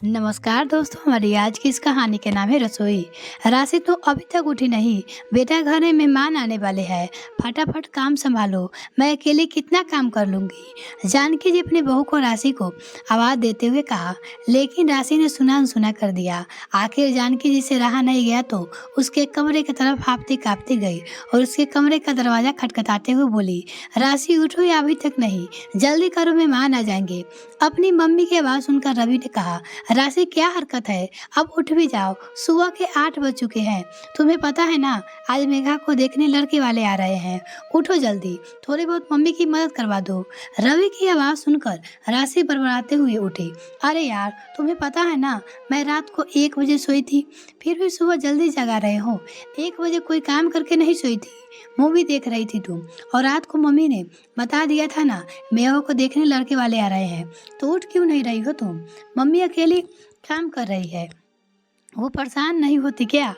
नमस्कार दोस्तों, हमारी आज की इस कहानी के नाम है रसोई। राशि तो अभी तक उठी नहीं। बेटा, घर में मेहमान आने वाले हैं, फटाफट काम संभालो, मैं अकेले कितना काम कर लूंगी। जानकी जी अपनी बहू को राशि को आवाज देते हुए कहा, लेकिन राशि ने सुना अनसुना कर दिया। आखिर जानकी जी से रहा नहीं गया तो उसके कमरे की तरफ हाँफती काँपती गई और उसके कमरे का दरवाजा खटखटाते हुए बोली, राशि उठो या अभी तक नहीं, जल्दी करो, मेहमान आ जाएंगे। अपनी मम्मी की आवाज़ सुनकर रवि ने कहा, राशि क्या हरकत है, अब उठ भी जाओ, सुबह के 8 बज चुके हैं। तुम्हें पता है ना, आज मेघा को देखने लड़के वाले आ रहे हैं। उठो जल्दी, थोड़ी बहुत मम्मी की मदद करवा दो। रवि की आवाज़ सुनकर राशि बड़बड़ाते हुए उठी। अरे यार, तुम्हें पता है ना, मैं रात को 1 बजे सोई थी, फिर भी सुबह जल्दी जगा रहे हो। 1 बजे कोई काम करके नहीं सोई थी, मूवी देख रही थी तुम। और रात को मम्मी ने बता दिया था ना, मेघा को देखने लड़के वाले आ रहे हैं, तो उठ क्यों नहीं रही हो तुम? मम्मी अकेली काम कर रही है, वो परेशान नहीं होती क्या?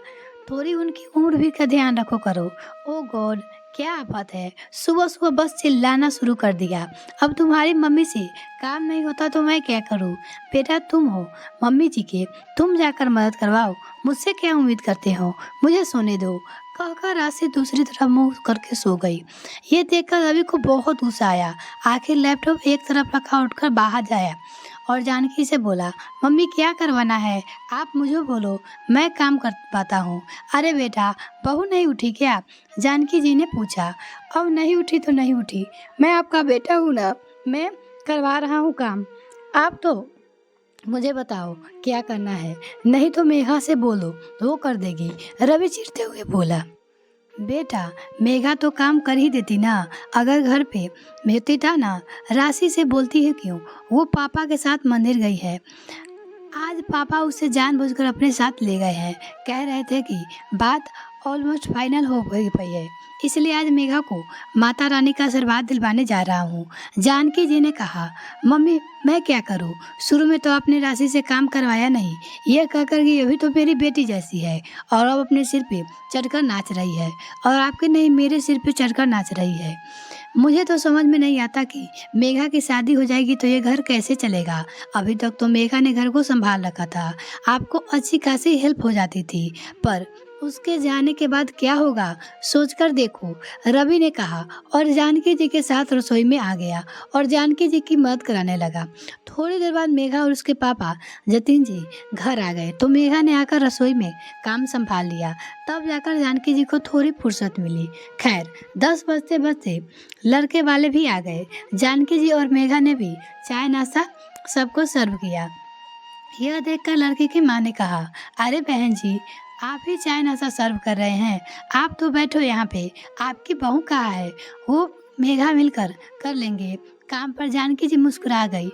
थोड़ी उनकी उम्र भी का ध्यान रखो करो। ओ गॉड, क्या आफत है, सुबह सुबह बस चिल्लाना शुरू कर दिया। अब तुम्हारी मम्मी से काम नहीं होता तो मैं क्या करूं? बेटा, तुम हो मम्मी जी के, तुम जाकर मदद करवाओ, मुझसे क्या उम्मीद करते हो? मुझे सोने दो, कहकर राशि दूसरी तरफ मुंह करके सो गई। ये देखकर रवि को बहुत गुस्सा आया। आखिर लैपटॉप एक तरफ रखा, उठकर बाहर जाया और जानकी से बोला, मम्मी क्या करवाना है, आप मुझे बोलो, मैं काम कर पाता हूँ। अरे बेटा, बहू नहीं उठी क्या? जानकी जी ने पूछा। अब नहीं उठी तो नहीं उठी, मैं आपका बेटा हूँ ना, मैं करवा रहा हूँ काम। आप तो मुझे बताओ क्या करना है, नहीं तो मेघा से बोलो, वो कर देगी। रवि चिढ़ते हुए बोला, बेटा, मेघा तो काम कर ही देती ना, अगर घर पे होती था ना। राशि से बोलती है क्यों? वो पापा के साथ मंदिर गई है। आज पापा उसे जानबूझकर अपने साथ ले गए हैं। कह रहे थे कि बात ऑलमोस्ट फाइनल हो गई पई है, इसलिए आज मेघा को माता रानी का आशीर्वाद दिलवाने जा रहा हूँ। जानकी जी ने कहा, मम्मी मैं क्या करूँ? शुरू में तो आपने राशि से काम करवाया नहीं, ये कहकर कि ये भी तो मेरी बेटी जैसी है, और अब अपने सिर पे चढ़कर नाच रही है, और आपके नहीं मेरे सिर पे चढ़कर नाच रही है। मुझे तो समझ में नहीं आता कि मेघा की शादी हो जाएगी तो ये घर कैसे चलेगा। अभी तक तो मेघा ने घर को संभाल रखा था, आपको अच्छी खासी हेल्प हो जाती थी, पर उसके जाने के बाद क्या होगा, सोचकर देखो, रवि ने कहा, और जानकी जी के साथ रसोई में आ गया और जानकी जी की मदद कराने लगा। थोड़ी देर बाद मेघा और उसके पापा जतिन जी घर आ गए तो मेघा ने आकर रसोई में काम संभाल लिया। तब जाकर जानकी जी को थोड़ी फुर्सत मिली। खैर, 10 बजते बजते लड़के वाले भी आ गए। जानकी जी और मेघा ने भी चाय नाश्ता सबको सर्व किया। यह देखकर लड़की की माँ ने कहा, अरे बहन जी, आप ही चाय नाश्ता सर्व कर रहे हैं, आप तो बैठो यहाँ पे, आपकी बहू कहाँ है? वो मेघा मिलकर कर लेंगे काम। पर जानकी जी मुस्कुरा गई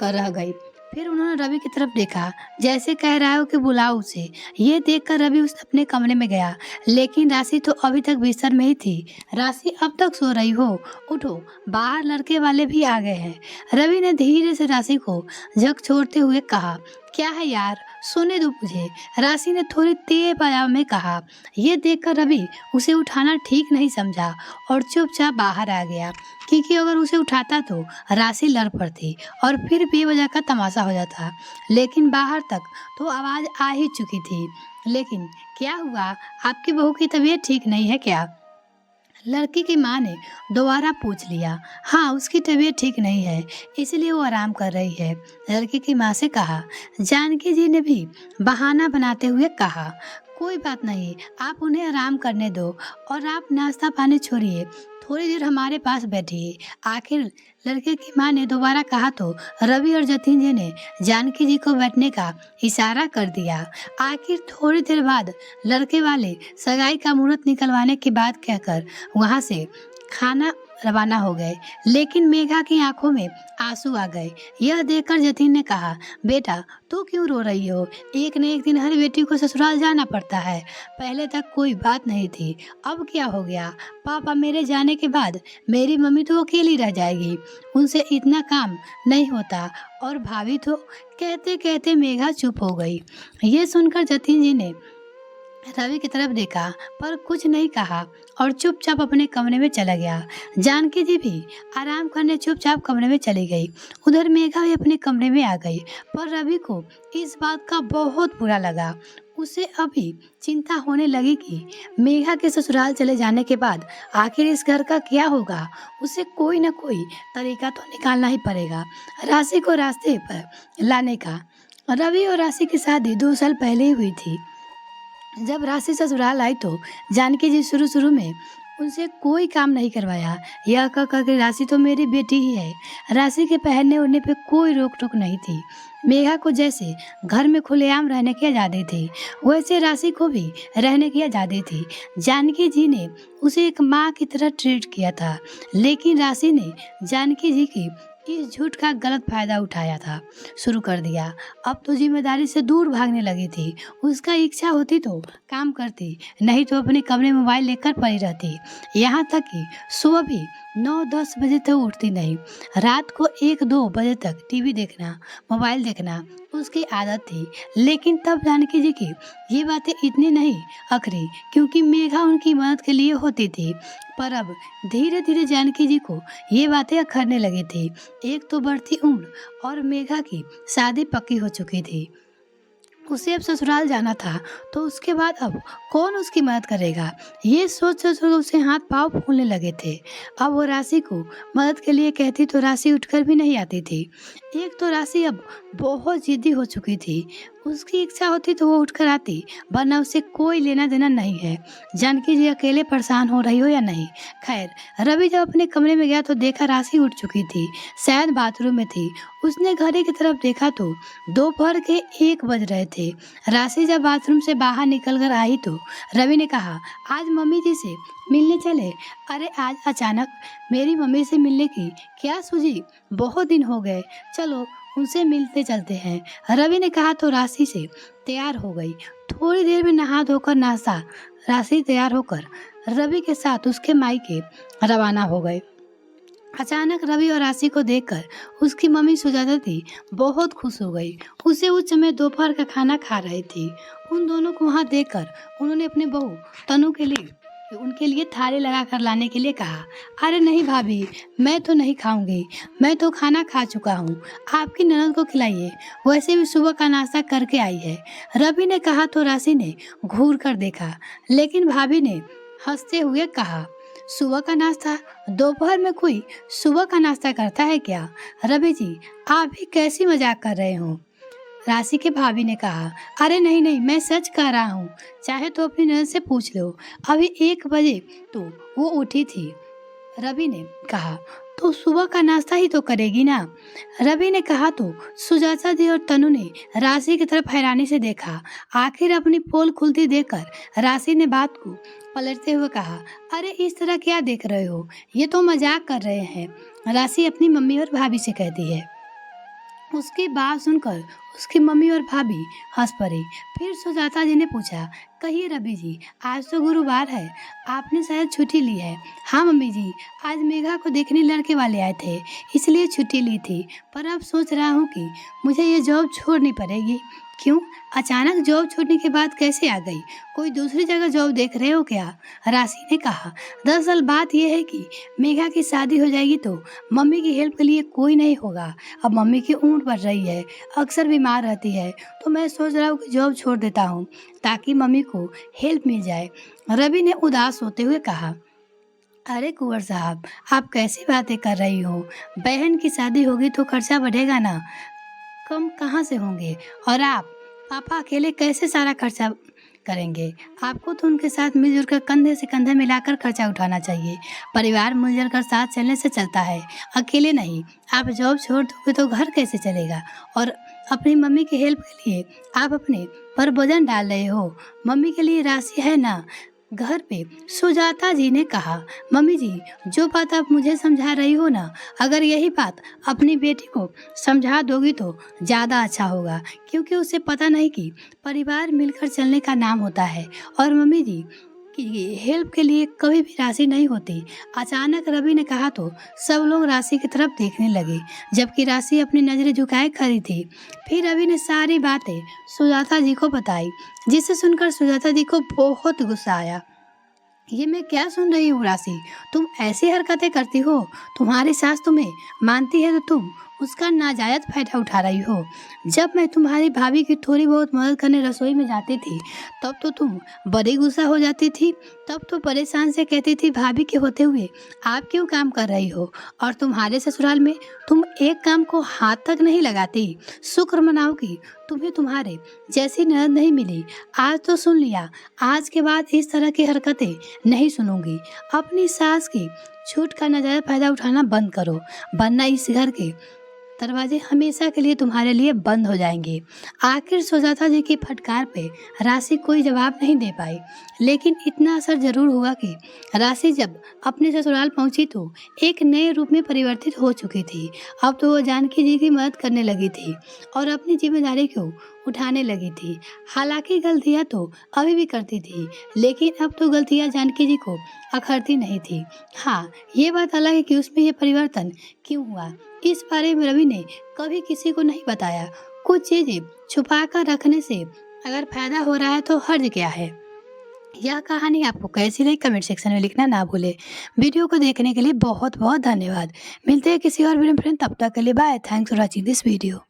कर रह गई। फिर उन्होंने रवि की तरफ देखा, जैसे कह रहा हो कि बुलाओ उसे। ये देखकर रवि उस अपने कमरे में गया, लेकिन राशि तो अभी तक बिस्तर में ही थी। राशि, अब तक सो रही हो? उठो, बाहर लड़के वाले भी आ गए हैं। रवि ने धीरे से राशि को झक छोड़ते हुए कहा, क्या है यार, सोने दो मुझे। राशि ने थोड़ी तेज आवाज में कहा। यह देखकर रवि उसे उठाना ठीक नहीं समझा और चुपचाप बाहर आ गया, क्योंकि अगर उसे उठाता तो राशि लड़ पड़ती और फिर बेवजह का तमाशा हो जाता। लेकिन बाहर तक तो आवाज आ ही चुकी थी। लेकिन क्या हुआ, आपकी बहू की तबीयत ठीक नहीं है क्या? लड़की की माँ ने दोबारा पूछ लिया। हाँ, उसकी तबीयत ठीक नहीं है, इसलिए वो आराम कर रही है, लड़की की माँ से कहा। जानकी जी ने भी बहाना बनाते हुए कहा, कोई बात नहीं, आप उन्हें आराम करने दो और आप नाश्ता पानी छोड़िए, थोड़ी देर हमारे पास बैठिए। आखिर लड़के की माँ ने दोबारा कहा तो रवि और जतिन जी ने जानकी जी को बैठने का इशारा कर दिया। आखिर थोड़ी देर बाद लड़के वाले सगाई का मुहूर्त निकलवाने की बात कहकर वहां से खाना रवाना हो गए। लेकिन मेघा की आंखों में आंसू आ गए। यह देखकर जतिन ने कहा, बेटा तू क्यों रो रही हो? एक न एक दिन हर बेटी को ससुराल जाना पड़ता है, पहले तक कोई बात नहीं थी, अब क्या हो गया? पापा मेरे जाने के बाद मेरी मम्मी तो अकेली रह जाएगी, उनसे इतना काम नहीं होता, और भाभी तो। कहते कहते मेघा चुप हो गई। ये सुनकर जतिन जी ने रवि की तरफ देखा पर कुछ नहीं कहा और चुपचाप अपने कमरे में चला गया। जानकी जी भी आराम करने चुपचाप कमरे में चली गई। उधर मेघा भी अपने कमरे में आ गई पर रवि को इस बात का बहुत बुरा लगा। उसे अभी चिंता होने लगी कि मेघा के ससुराल चले जाने के बाद आखिर इस घर का क्या होगा। उसे कोई ना कोई तरीका तो निकालना ही पड़ेगा राशि को रास्ते पर लाने का। रवि और राशि की शादी 2 साल पहले ही हुई थी। जब राशि ससुराल आई तो जानकी जी शुरू शुरू में उनसे कोई काम नहीं करवाया। यह कह कर के राशि तो मेरी बेटी ही है। राशि के पहनने ओढ़ने पे कोई रोक टोक नहीं थी। मेघा को जैसे घर में खुलेआम रहने की आज़ादी थी वैसे राशि को भी रहने की आज़ादी थी। जानकी जी ने उसे एक माँ की तरह ट्रीट किया था लेकिन राशि ने जानकी जी की इस झूठ का गलत फायदा उठाया था। शुरू कर दिया। अब तो जिम्मेदारी से दूर भागने लगी थी। उसका इच्छा होती तो काम करती नहीं तो अपने कमरे में मोबाइल लेकर पड़ी रहती। यहाँ तक कि सुबह भी 9-10 बजे तक उठती नहीं। रात को 1-2 बजे तक टीवी देखना मोबाइल देखना उसकी आदत थी। लेकिन तब जानकी जी की ये बातें इतनी नहीं अखरी क्योंकि मेघा उनकी मदद के लिए होती थी। पर अब धीरे धीरे जानकी जी को ये बातें अखरने लगी थी। एक तो बढ़ती उम्र और मेघा की शादी पक्की हो चुकी थी। उसे अब ससुराल जाना था तो उसके बाद अब कौन उसकी मदद करेगा। ये सोच सोच कर उसे हाथ पांव फूलने लगे थे। अब वो राशि को मदद के लिए कहती तो राशि उठकर भी नहीं आती थी। एक तो राशि अब बहुत जिद्दी हो चुकी थी। उसकी इच्छा होती तो वो उठकर आती वरना उसे कोई लेना देना नहीं है। जानकी जी अकेले परेशान हो रही हो या नहीं। खैर रवि जब अपने कमरे में गया तो देखा राशि उठ चुकी थी। शायद बाथरूम में थी। उसने घड़ी की तरफ देखा तो दोपहर के 1 बज रहे थे। राशि जब बाथरूम से बाहर निकल कर आई तो रवि ने कहा आज मम्मी जी से मिलने चले। अरे आज अचानक मेरी मम्मी से मिलने की क्या सूझी। बहुत दिन हो गए चलो उनसे मिलते चलते हैं। रवि ने कहा तो राशि से तैयार हो गई। थोड़ी देर में नहा धोकर नाश्ता राशि तैयार होकर रवि के साथ उसके मायके रवाना हो गए। अचानक रवि और राशि को देखकर उसकी मम्मी सुजाता थी बहुत खुश हो गई। उसे उस समय दोपहर का खाना खा रही थी। उन दोनों को वहां देखकर उन्होंने अपने बहू तनु के लिए उनके लिए थाली लगा कर लाने के लिए कहा। अरे नहीं भाभी मैं तो नहीं खाऊंगी। मैं तो खाना खा चुका हूँ। आपकी ननद को खिलाइए। वैसे भी सुबह का नाश्ता करके आई है। रवि ने कहा तो राशि ने घूर कर देखा लेकिन भाभी ने हंसते हुए कहा सुबह का नाश्ता। दोपहर में कोई सुबह का नाश्ता करता है क्या। रवि जी आप भी कैसी मजाक कर रहे हो। राशि के भाभी ने कहा अरे नहीं नहीं मैं सच कह रहा हूँ। चाहे तो अपनी नजर से पूछ लो। अभी 1 बजे तो वो उठी थी। रवि ने कहा तो सुबह का नाश्ता ही तो करेगी ना। रवि ने कहा तो सुजाता जी और तनु ने राशि की तरफ हैरानी से देखा। आखिर अपनी पोल खुलती देखकर राशि ने बात को पलटते हुए कहा अरे इस तरह क्या देख रहे हो। ये तो मजाक कर रहे हैं। राशि अपनी मम्मी और भाभी से कहती है। उसकी बात सुनकर उसकी मम्मी और भाभी हंस पड़ी। फिर सुजाता जी ने पूछा कहिए रवि जी आज तो गुरुवार है आपने शायद छुट्टी ली है। हाँ मम्मी जी आज मेघा को देखने लड़के वाले आए थे इसलिए छुट्टी ली थी। पर अब सोच रहा हूँ कि मुझे ये जॉब छोड़नी पड़ेगी। क्यों अचानक जॉब छोड़ने के बाद कैसे आ गई। कोई दूसरी जगह जॉब देख रहे हो क्या। राशि ने कहा दरअसल बात यह है कि मेघा की शादी हो जाएगी तो मम्मी की हेल्प के लिए कोई नहीं होगा। अब मम्मी की उम्र बढ़ रही है अक्सर बीमार रहती है तो मैं सोच रहा हूँ कि जॉब छोड़ देता हूँ ताकि मम्मी को हेल्प मिल जाए। रवि ने उदास होते हुए कहा अरे कुंवर साहब आप कैसी बातें कर रही हो। बहन की शादी होगी तो खर्चा बढ़ेगा ना। कम कहाँ से होंगे और आप पापा अकेले कैसे सारा खर्चा करेंगे। आपको तो उनके साथ मिलजुल कर कंधे से कंधे मिलाकर खर्चा उठाना चाहिए। परिवार मिलजुल कर साथ चलने से चलता है अकेले नहीं। आप जॉब छोड़ दोगे तो घर कैसे चलेगा। और अपनी मम्मी की हेल्प के लिए आप अपने पर वजन डाल रहे हो। मम्मी के लिए राशि है ना घर पे। सुजाता जी ने कहा मम्मी जी जो बात आप मुझे समझा रही हो ना अगर यही बात अपनी बेटी को समझा दोगी तो ज़्यादा अच्छा होगा क्योंकि उसे पता नहीं कि परिवार मिलकर चलने का नाम होता है। और मम्मी जी कि हेल्प के लिए कभी भी राशि नहीं होती। अचानक रवि ने कहा तो सब लोग राशि की तरफ देखने लगे, जबकि राशि अपनी नजरें झुकाए खड़ी थी। फिर रवि ने सारी बातें सुजाता जी को बताई, जिसे सुनकर सुजाता जी को बहुत गुस्सा आया। ये मैं क्या सुन रही हूँ राशि, तुम ऐसी हरकतें करती हो। तुम्हारी सास तुम्हें मानती है तो तुम उसका नाजायज फायदा उठा रही हो। जब मैं तुम्हारी भाभी की थोड़ी बहुत मदद करने रसोई में जाती थी तब तो तुम बड़ी गुस्सा हो जाती थी। तब तो परेशान से कहती थी भाभी के होते हुए आप क्यों काम कर रही हो। और तुम्हारे ससुराल में तुम एक काम को हाथ तक नहीं लगाती। शुक्र मनाओ कि तुम्हें तुम्हारे जैसी ननद नहीं मिली। आज तो सुन लिया, आज के बाद इस तरह की हरकतें नहीं सुनूंगी। अपनी सास की छूट का नाजायज फायदा उठाना बंद करो, वरना इस घर के दरवाजे हमेशा के लिए तुम्हारे लिए बंद हो जाएंगे। आखिर सुजाता जी की फटकार पे राशि कोई जवाब नहीं दे पाई, लेकिन इतना असर जरूर हुआ कि राशि जब अपने ससुराल पहुंची तो एक नए रूप में परिवर्तित हो चुकी थी। अब तो वो जानकी जी की मदद करने लगी थी और अपनी जिम्मेदारी को उठाने लगी थी। हालांकि गलतियां तो अभी भी करती थी, लेकिन अब तो गलतियां जानकी जी को अखरती नहीं थी। हाँ, ये बात अलग है कि उसमें ये परिवर्तन क्यों हुआ, इस बारे में रवि ने कभी किसी को नहीं बताया। कुछ चीजें छुपा कर रखने से अगर फायदा हो रहा है तो हर्ज क्या है। यह कहानी आपको कैसी लगी कमेंट सेक्शन में लिखना ना भूले। वीडियो को देखने के लिए बहुत बहुत धन्यवाद। मिलते हैं किसी और वीडियो में, तब तक के लिए bye. Thanks for watching this video.